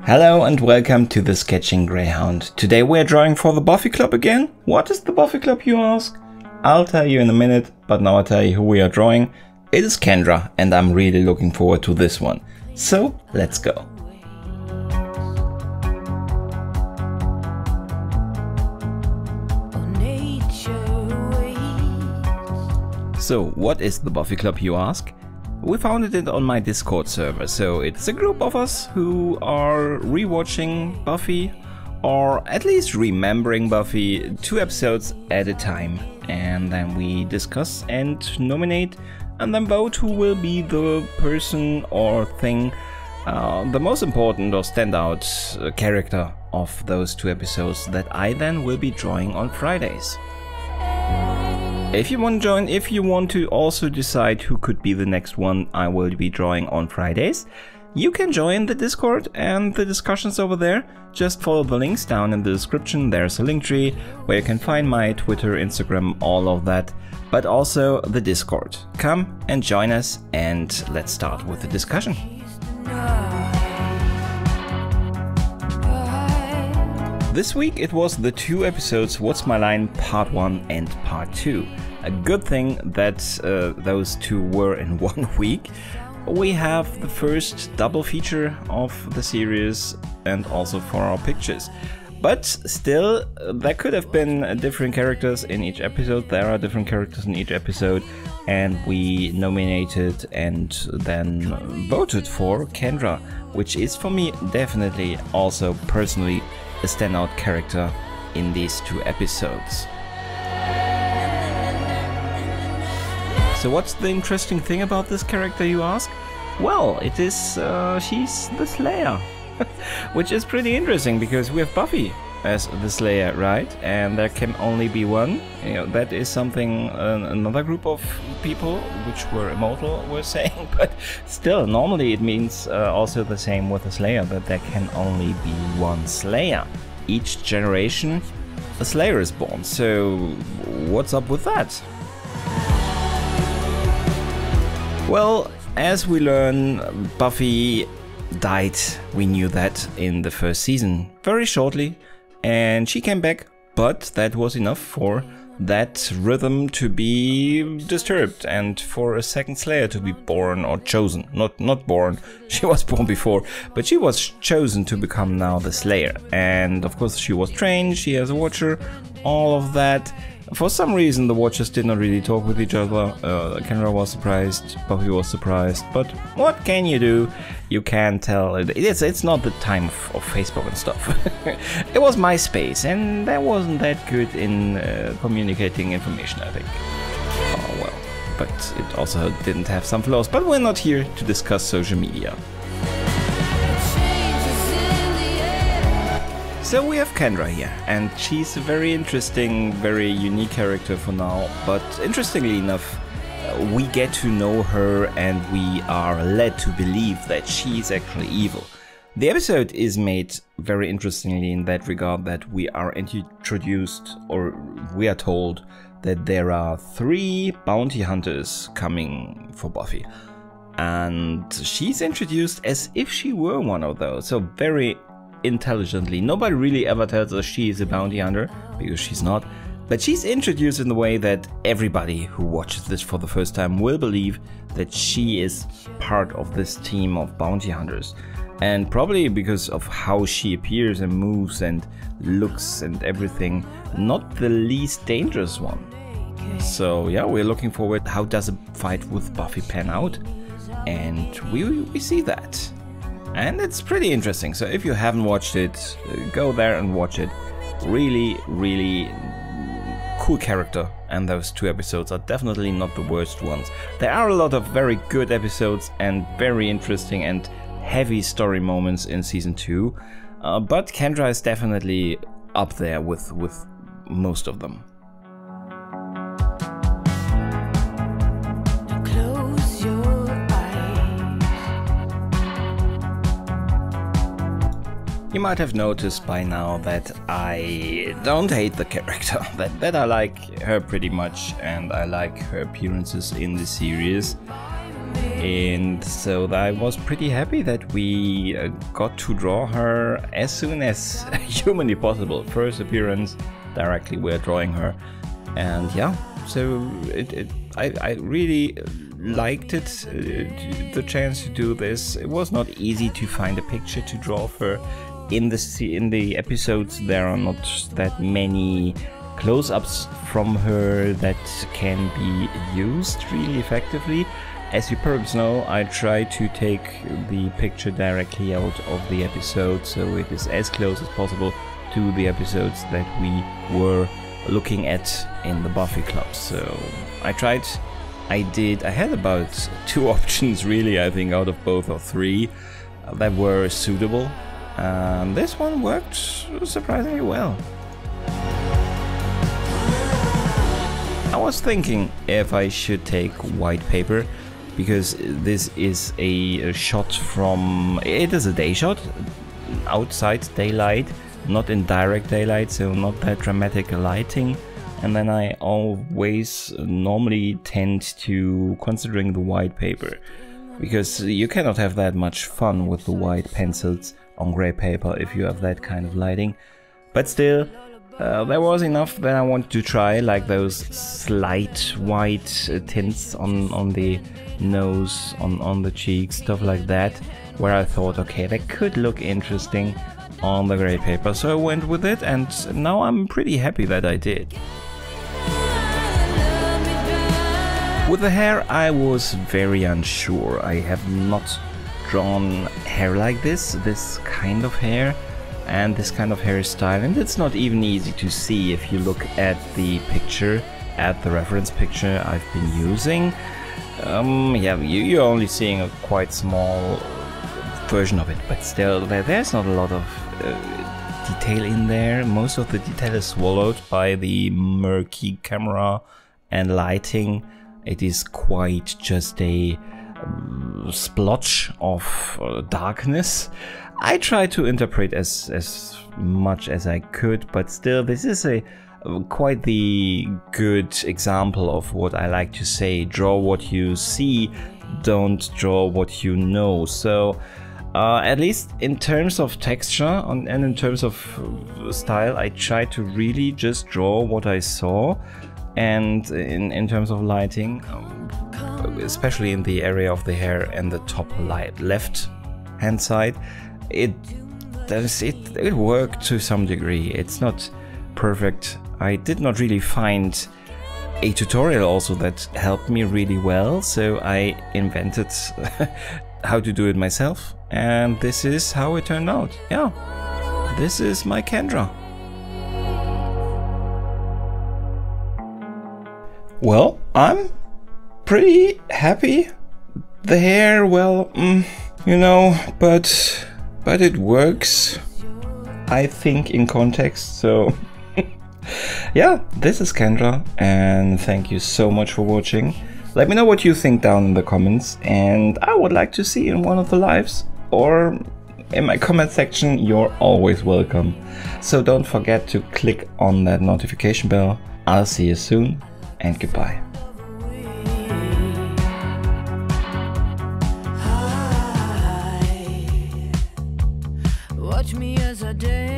Hello and welcome to the Sketching Greyhound. Today we're drawing for the Buffy Club again. What is the Buffy Club, you ask? I'll tell you in a minute, but now I'll tell you who we are drawing. It is Kendra and I'm really looking forward to this one. So let's go. So what is the Buffy Club, you ask? We founded it on my Discord server, so it's a group of us who are rewatching Buffy, or at least remembering Buffy 2 episodes at a time. And then we discuss and nominate and then vote who will be the person or thing, the most important or standout character of those 2 episodes that I then will be drawing on Fridays. If you want to join, if you want to also decide who could be the next one I will be drawing on Fridays, you can join the Discord and the discussions over there. Just follow the links down in the description. There's a link tree where you can find my Twitter, Instagram, all of that, but also the Discord. Come and join us and let's start with the discussion. This week it was the 2 episodes What's My Line Part 1 and Part 2. A good thing that those 2 were in 1 week. We have the first double feature of the series and also for our pictures. But still, there could have been different characters in each episode. There are different characters in each episode. And we nominated and then voted for Kendra, which is for me definitely also personally a standout character in these 2 episodes. So what's the interesting thing about this character, you ask? Well, it is she's the Slayer, which is pretty interesting because we have Buffy as the Slayer, right? And there can only be one. You know, that is something another group of people which were immortal were saying, but still, normally it means also the same with the Slayer, that there can only be one Slayer. Each generation, a Slayer is born. So what's up with that? Well, as we learn, Buffy died. We knew that in the first season very shortly, and she came back, but that was enough for that rhythm to be disturbed and for a second Slayer to be born or chosen. Not born, she was born before, but she was chosen to become now the Slayer. And of course she was trained, she has a watcher, all of that. For some reason the watchers did not really talk with each other. Kendra was surprised, Buffy was surprised, but what can you do? You can't tell. It's not the time of Facebook and stuff. It was MySpace and that wasn't that good in communicating information, I think. Oh well, but it also didn't have some flaws, but we're not here to discuss social media. So we have Kendra here, and she's a very interesting, very unique character for now, but interestingly enough, we get to know her and we are led to believe that she's actually evil. The episode is made very interestingly in that regard that we are introduced, or we are told that there are 3 bounty hunters coming for Buffy. And she's introduced as if she were one of those, so very intelligently. Nobody really ever tells us she is a bounty hunter, because she's not, but she's introduced in the way that everybody who watches this for the first time will believe that she is part of this team of bounty hunters. And probably because of how she appears and moves and looks and everything, not the least dangerous one. So yeah, we're looking forward, how does a fight with Buffy pan out? And we see that. And it's pretty interesting, so if you haven't watched it, go there and watch it. Really, really cool character, and those 2 episodes are definitely not the worst ones. There are a lot of very good episodes and very interesting and heavy story moments in season 2, but Kendra is definitely up there with most of them. You might have noticed by now that I don't hate the character, that I like her pretty much and I like her appearances in the series. And so I was pretty happy that we got to draw her as soon as humanly possible. First appearance, directly we're drawing her. And yeah, so I really liked it, the chance to do this. It was not easy to find a picture to draw of her. In the episodes there are not that many close-ups from her that can be used really effectively. As you perhaps know, I try to take the picture directly out of the episode, so it is as close as possible to the episodes that we were looking at in the Buffy Club. So I tried, I had about 2 options really, I think, out of both or 3 that were suitable. And this one worked surprisingly well. I was thinking if I should take white paper, because this is a shot from, it is a day shot, outside daylight, not in direct daylight, so not that dramatic lighting. And then I always normally tend to considering the white paper, because you cannot have that much fun with the white pencils on gray paper if you have that kind of lighting. But still, there was enough that I wanted to try, like those slight white tints on the nose, on the cheeks, stuff like that, where I thought, okay, that could look interesting on the gray paper. So I went with it, and now I'm pretty happy that I did. With the hair, I was very unsure. I have not drawn hair like this kind of hair and this kind of hairstyle, and it's not even easy to see if you look at the picture, at the reference picture I've been using. Yeah, you're only seeing a quite small version of it, but still there's not a lot of detail in there. Most of the detail is swallowed by the murky camera and lighting. It is quite just a splotch of darkness. I try to interpret as much as I could, but still this is quite the good example of what I like to say: draw what you see, don't draw what you know. So at least in terms of texture and in terms of style, I try to really just draw what I saw. And in terms of lighting, especially in the area of the hair and the top left hand side, it worked to some degree. It's not perfect. I did not really find a tutorial also that helped me really well, so I invented how to do it myself, and this is how it turned out. Yeah, this is my Kendra. Well, I'm pretty happy. The hair, well, you know, but it works, I think, in context. So yeah, this is Kendra, and thank you so much for watching. Let me know what you think down in the comments, and I would like to see you in one of the lives, or in my comment section. You're always welcome. So don't forget to click on that notification bell. I'll see you soon, and goodbye. Watch me as I dance.